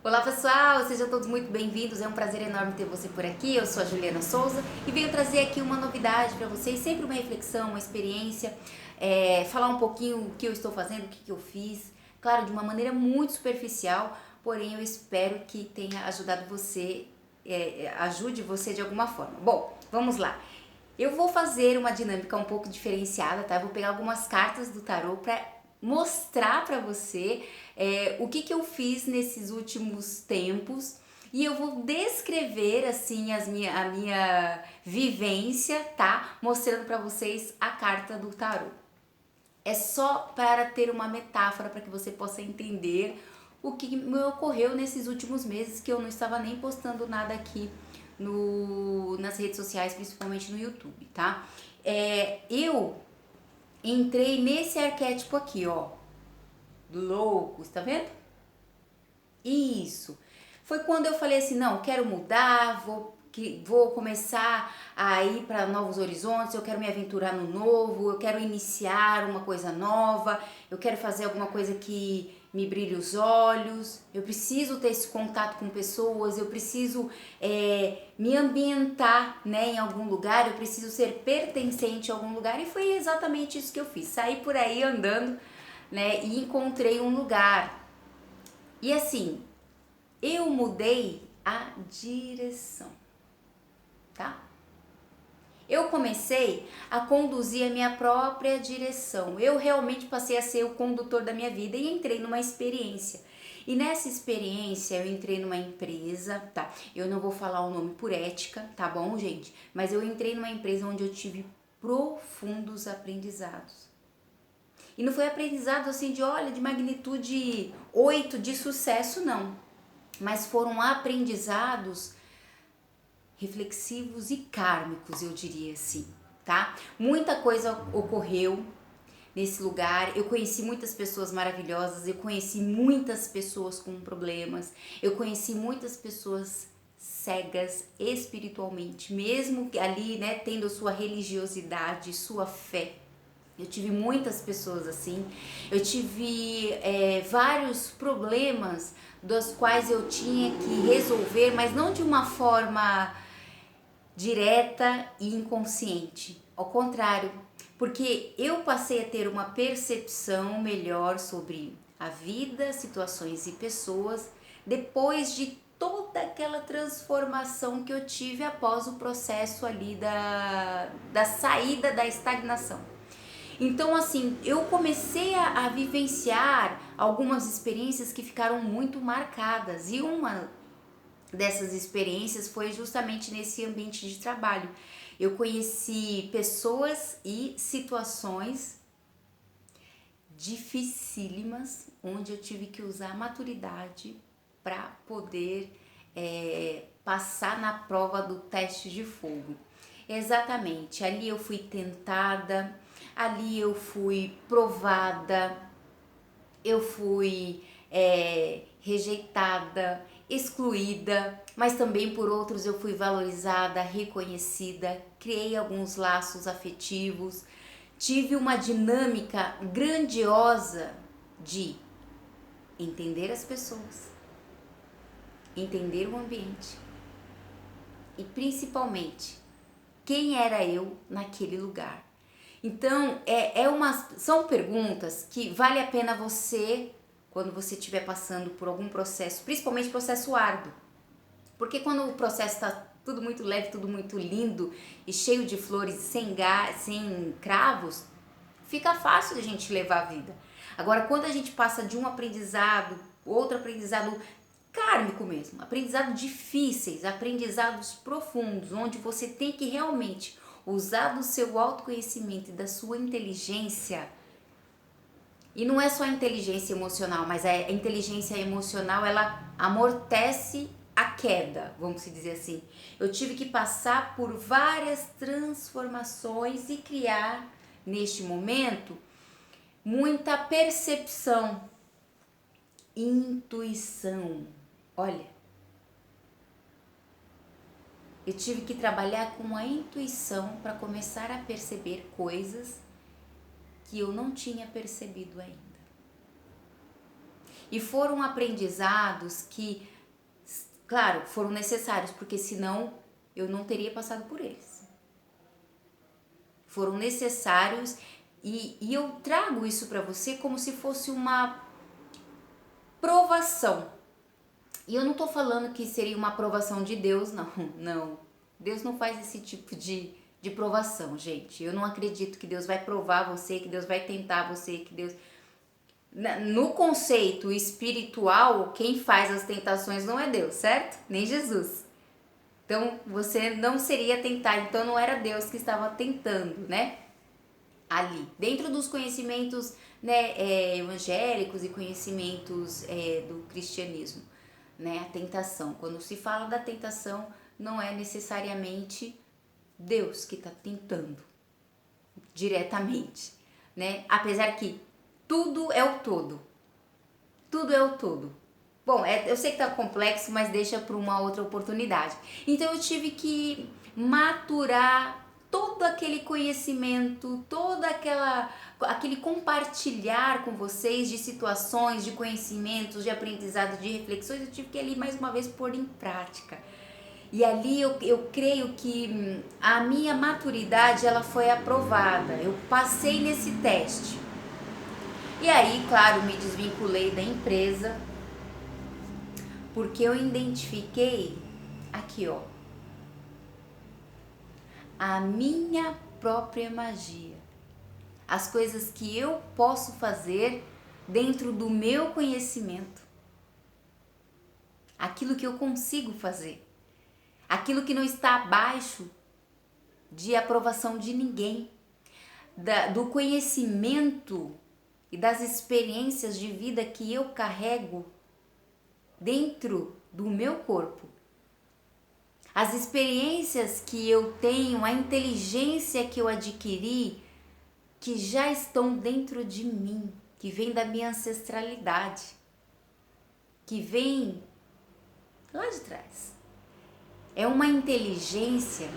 Olá pessoal, sejam todos muito bem-vindos, é um prazer enorme ter você por aqui. Eu sou a Juliana Souza e venho trazer aqui uma novidade para vocês, sempre uma reflexão, uma experiência, falar um pouquinho o que eu estou fazendo, o que eu fiz, claro, de uma maneira muito superficial, porém eu espero que tenha ajudado você, ajude você de alguma forma. Bom, vamos lá. Eu vou fazer uma dinâmica um pouco diferenciada, tá? Eu vou pegar algumas cartas do tarô para mostrar para você o que eu fiz nesses últimos tempos e eu vou descrever assim a minha vivência, tá? Mostrando para vocês a carta do tarô. É só para ter uma metáfora para que você possa entender o que me ocorreu nesses últimos meses que eu não estava nem postando nada aqui nas redes sociais, principalmente no YouTube, tá? Eu entrei nesse arquétipo aqui, ó, do louco, está vendo? Isso. Foi quando eu falei assim, não, quero mudar, vou começar a ir para novos horizontes, eu quero me aventurar no novo, eu quero iniciar uma coisa nova, eu quero fazer alguma coisa que me brilhe os olhos, eu preciso ter esse contato com pessoas, eu preciso me ambientar, né, em algum lugar, eu preciso ser pertencente a algum lugar, e foi exatamente isso que eu fiz. Saí por aí andando, né, e encontrei um lugar. E assim, eu mudei a direção, tá? Eu comecei a conduzir a minha própria direção. Eu realmente passei a ser o condutor da minha vida e entrei numa experiência. E nessa experiência eu entrei numa empresa, tá? Eu não vou falar o nome por ética, tá bom, gente? Mas eu entrei numa empresa onde eu tive profundos aprendizados. E não foi aprendizado assim de magnitude 8 de sucesso, não. Mas foram aprendizados reflexivos e kármicos, eu diria assim, tá? Muita coisa ocorreu nesse lugar, eu conheci muitas pessoas maravilhosas, eu conheci muitas pessoas com problemas, eu conheci muitas pessoas cegas espiritualmente, mesmo ali, né, tendo sua religiosidade, sua fé. Eu tive muitas pessoas assim, eu tive vários problemas dos quais eu tinha que resolver, mas não de uma forma direta e inconsciente. Ao contrário, porque eu passei a ter uma percepção melhor sobre a vida, situações e pessoas depois de toda aquela transformação que eu tive após o processo ali da saída da estagnação. Então, assim, eu comecei a vivenciar algumas experiências que ficaram muito marcadas, e uma dessas experiências foi justamente nesse ambiente de trabalho. Eu conheci pessoas e situações dificílimas, onde eu tive que usar a maturidade para poder passar na prova do teste de fogo. Exatamente, ali eu fui tentada, ali eu fui provada, eu fui rejeitada, excluída, mas também por outros eu fui valorizada, reconhecida, criei alguns laços afetivos, tive uma dinâmica grandiosa de entender as pessoas, entender o ambiente e principalmente quem era eu naquele lugar. Então, são perguntas que vale a pena você, quando você estiver passando por algum processo, principalmente processo árduo. Porque quando o processo está tudo muito leve, tudo muito lindo e cheio de flores, sem cravos, fica fácil de a gente levar a vida. Agora, quando a gente passa de um aprendizado, outro aprendizado kármico mesmo, aprendizados difíceis, aprendizados profundos, onde você tem que realmente usar do seu autoconhecimento e da sua inteligência. E não é só a inteligência emocional, mas a inteligência emocional, ela amortece a queda, vamos dizer assim. Eu tive que passar por várias transformações e criar, neste momento, muita percepção, intuição. Olha, eu tive que trabalhar com a intuição para começar a perceber coisas que eu não tinha percebido ainda. E foram aprendizados que Claro, foram necessários, porque senão eu não teria passado por eles. Foram necessários e eu trago isso para você como se fosse uma provação. E eu não tô falando que seria uma aprovação de Deus, não. Deus não faz esse tipo de provação, gente. Eu não acredito que Deus vai provar você, que Deus vai tentar você, que Deus... No conceito espiritual, quem faz as tentações não é Deus, certo? Nem Jesus. Então, você não seria tentar, então não era Deus que estava tentando, né? Ali, dentro dos conhecimentos, né, evangélicos e conhecimentos do cristianismo, né? A tentação. Quando se fala da tentação, não é necessariamente Deus que está tentando diretamente, né? Apesar que tudo é o todo. Tudo é o todo. Bom, eu sei que tá complexo, mas deixa para uma outra oportunidade. Então eu tive que maturar todo aquele conhecimento, aquele compartilhar com vocês de situações, de conhecimentos, de aprendizado, de reflexões, eu tive que ali mais uma vez pôr em prática. E ali eu creio que a minha maturidade ela foi aprovada, eu passei nesse teste. E aí, claro, me desvinculei da empresa, porque eu identifiquei aqui, ó, a minha própria magia. As coisas que eu posso fazer dentro do meu conhecimento. Aquilo que eu consigo fazer. Aquilo que não está abaixo de aprovação de ninguém. Do conhecimento e das experiências de vida que eu carrego dentro do meu corpo. As experiências que eu tenho, a inteligência que eu adquiri, que já estão dentro de mim, que vem da minha ancestralidade, que vem lá de trás. É uma inteligência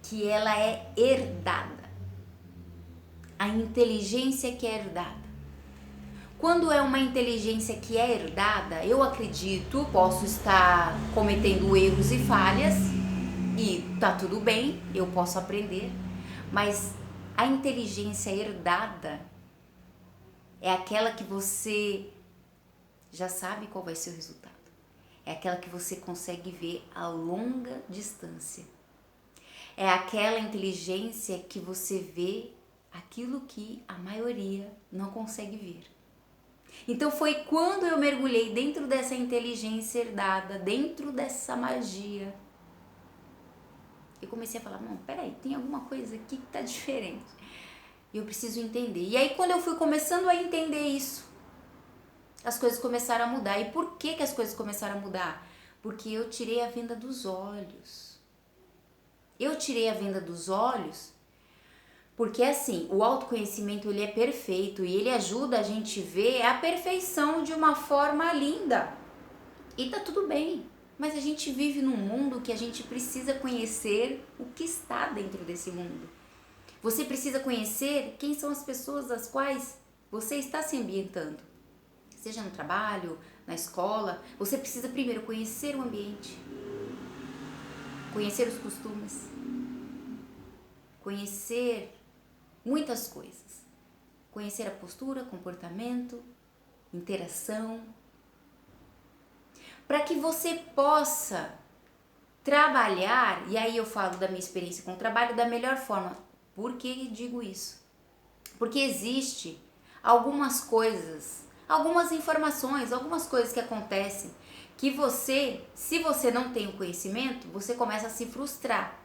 que ela é herdada. A inteligência que é herdada. Quando é uma inteligência que é herdada, eu acredito, posso estar cometendo erros e falhas e tá tudo bem, eu posso aprender, mas a inteligência herdada é aquela que você já sabe qual vai ser o resultado. É aquela que você consegue ver a longa distância. É aquela inteligência que você vê aquilo que a maioria não consegue ver. Então foi quando eu mergulhei dentro dessa inteligência herdada, dentro dessa magia, eu comecei a falar, não, peraí, tem alguma coisa aqui que tá diferente. E eu preciso entender. E aí quando eu fui começando a entender isso, as coisas começaram a mudar. E por que as coisas começaram a mudar? Porque eu tirei a venda dos olhos. Eu tirei a venda dos olhos porque assim, o autoconhecimento ele é perfeito e ele ajuda a gente ver a perfeição de uma forma linda. E tá tudo bem, mas a gente vive num mundo que a gente precisa conhecer o que está dentro desse mundo. Você precisa conhecer quem são as pessoas das quais você está se ambientando. Seja no trabalho, na escola, você precisa primeiro conhecer o ambiente, conhecer os costumes, conhecer muitas coisas. Conhecer a postura, comportamento, interação, para que você possa trabalhar, e aí eu falo da minha experiência com o trabalho da melhor forma. Por que digo isso? Porque existe algumas coisas, algumas informações, algumas coisas que acontecem que você, se você não tem o conhecimento, você começa a se frustrar.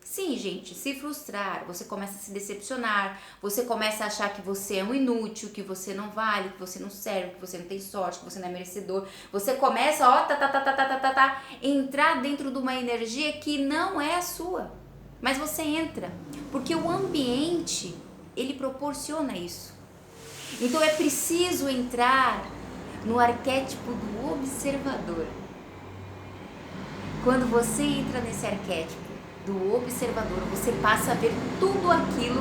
Sim, gente, se frustrar, você começa a se decepcionar, você começa a achar que você é um inútil, que você não vale, que você não serve, que você não tem sorte, que você não é merecedor. Você começa, entrar dentro de uma energia que não é a sua. Mas você entra, porque o ambiente, ele proporciona isso. Então é preciso entrar no arquétipo do observador. Quando você entra nesse arquétipo do observador, você passa a ver tudo aquilo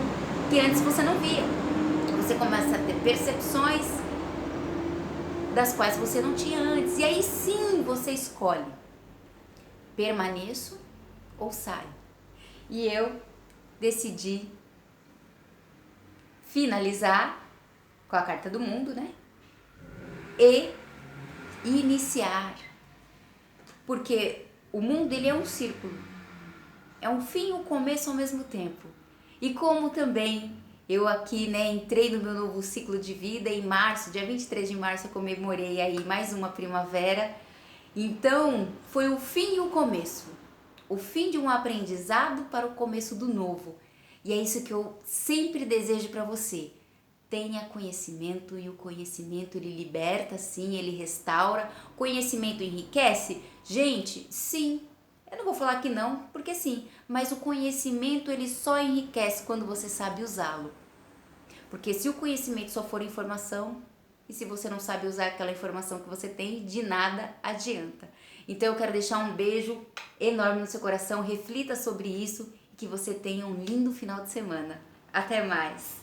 que antes você não via. Você começa a ter percepções das quais você não tinha antes. E aí sim você escolhe: permaneço ou saio? E eu decidi finalizar com a carta do mundo, né? E iniciar. Porque o mundo, ele é um círculo. É um fim e um começo ao mesmo tempo. E como também eu aqui, né, entrei no meu novo ciclo de vida em março, dia 23 de março eu comemorei aí mais uma primavera. Então, foi o fim e o começo. O fim de um aprendizado para o começo do novo. E é isso que eu sempre desejo para você. Tenha conhecimento, e o conhecimento ele liberta, sim, ele restaura. Conhecimento enriquece? Gente, sim. Eu não vou falar que não, porque sim, mas o conhecimento ele só enriquece quando você sabe usá-lo. Porque se o conhecimento só for informação, e se você não sabe usar aquela informação que você tem, de nada adianta. Então eu quero deixar um beijo enorme no seu coração, reflita sobre isso e que você tenha um lindo final de semana. Até mais!